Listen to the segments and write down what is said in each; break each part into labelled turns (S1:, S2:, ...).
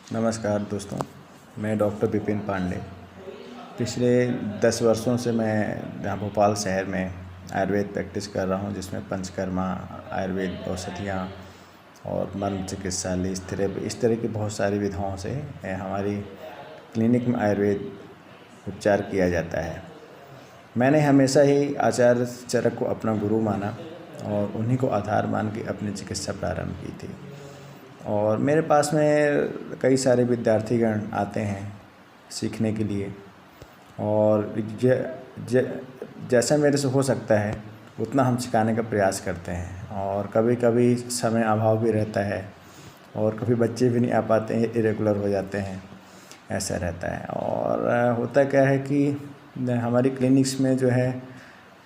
S1: नमस्कार दोस्तों, मैं डॉक्टर विपिन पांडे। पिछले 10 वर्षों से मैं यहाँ भोपाल शहर में आयुर्वेद प्रैक्टिस कर रहा हूँ, जिसमें पंचकर्मा, आयुर्वेद औषधियाँ और मर्म चिकित्सालय इस तरह की बहुत सारी विधाओं से हमारी क्लिनिक में आयुर्वेद उपचार किया जाता है। मैंने हमेशा ही आचार्य चरक को अपना गुरु माना और उन्हीं को आधार मान के अपनी चिकित्सा प्रारंभ की थी। और मेरे पास में कई सारे विद्यार्थीगण आते हैं सीखने के लिए, और जैसा मेरे से हो सकता है उतना हम सिखाने का प्रयास करते हैं। और कभी कभी समय अभाव भी रहता है और कभी बच्चे भी नहीं आ पाते हैं, इरेगुलर हो जाते हैं, ऐसा रहता है। और होता क्या है कि हमारी क्लिनिक्स में जो है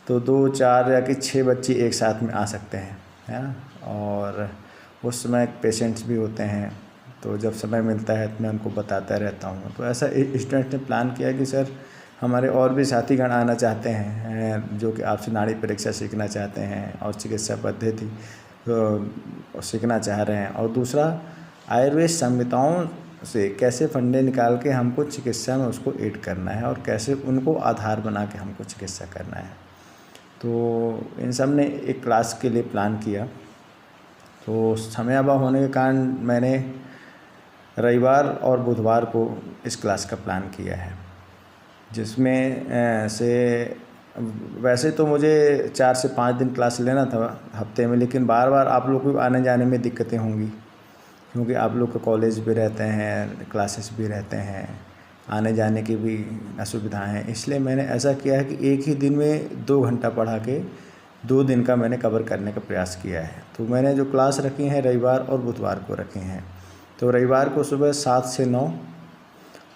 S1: तो 2, 4 या कि 6 बच्चे एक साथ में आ सकते हैं, है ना। और उस समय पेशेंट्स भी होते हैं, तो जब समय मिलता है तो मैं उनको बताता रहता हूँ। तो ऐसा स्टूडेंट ने प्लान किया कि सर हमारे और भी साथीगण आना चाहते हैं जो कि आपसे नाड़ी परीक्षा सीखना चाहते हैं और चिकित्सा पद्धति तो सीखना चाह रहे हैं, और दूसरा आयुर्वेद संहिताओं से कैसे फंडे निकाल के हमको चिकित्सा में उसको ऐड करना है और कैसे उनको आधार बना के हमको चिकित्सा करना है। तो इन सब ने एक क्लास के लिए प्लान किया। तो समय अभाव होने के कारण मैंने रविवार और बुधवार को इस क्लास का प्लान किया है, जिसमें से वैसे तो मुझे 4 से 5 दिन क्लास लेना था हफ्ते में, लेकिन बार बार आप लोग को आने जाने में दिक्कतें होंगी, क्योंकि आप लोग का कॉलेज भी रहते हैं, क्लासेस भी रहते हैं, आने जाने की भी असुविधाएं हैं। इसलिए मैंने ऐसा किया है कि एक ही दिन में 2 घंटा पढ़ा के 2 दिन का मैंने कवर करने का प्रयास किया है। तो मैंने जो क्लास रखी हैं रविवार और बुधवार को रखे हैं। तो रविवार को सुबह 7 से 9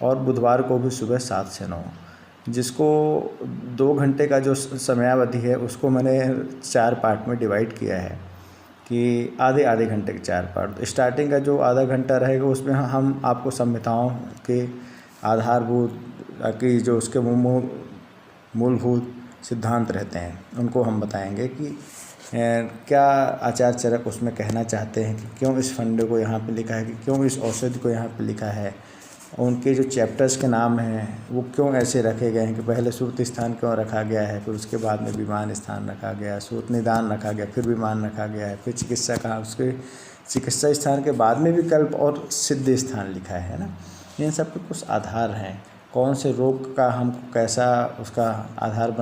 S1: और बुधवार को भी सुबह 7 से 9, जिसको 2 घंटे का जो समयावधि है उसको मैंने 4 पार्ट में डिवाइड किया है कि आधे आधे घंटे के 4 पार्ट। स्टार्टिंग का जो आधा घंटा रहेगा उसमें हम आपको संहिताओं के आधारभूत कि जो उसके मूलभूत सिद्धांत रहते हैं उनको हम बताएंगे कि क्या आचार्य चरक उसमें कहना चाहते हैं, कि क्यों इस फंडे को यहाँ पे लिखा है, कि क्यों इस औषधि को यहाँ पे लिखा है, उनके जो चैप्टर्स के नाम हैं वो क्यों ऐसे रखे गए हैं, कि पहले सूत स्थान क्यों रखा गया है, फिर उसके बाद में विमान स्थान रखा गया, सूत निदान रखा गया, फिर विमान रखा गया है, फिर चिकित्सा कहा, उसके चिकित्सा स्थान के बाद में भी कल्प और सिद्ध स्थान लिखा है ना। इन सब के कुछ आधार हैं, कौन से रोग का हमको कैसा उसका आधार बना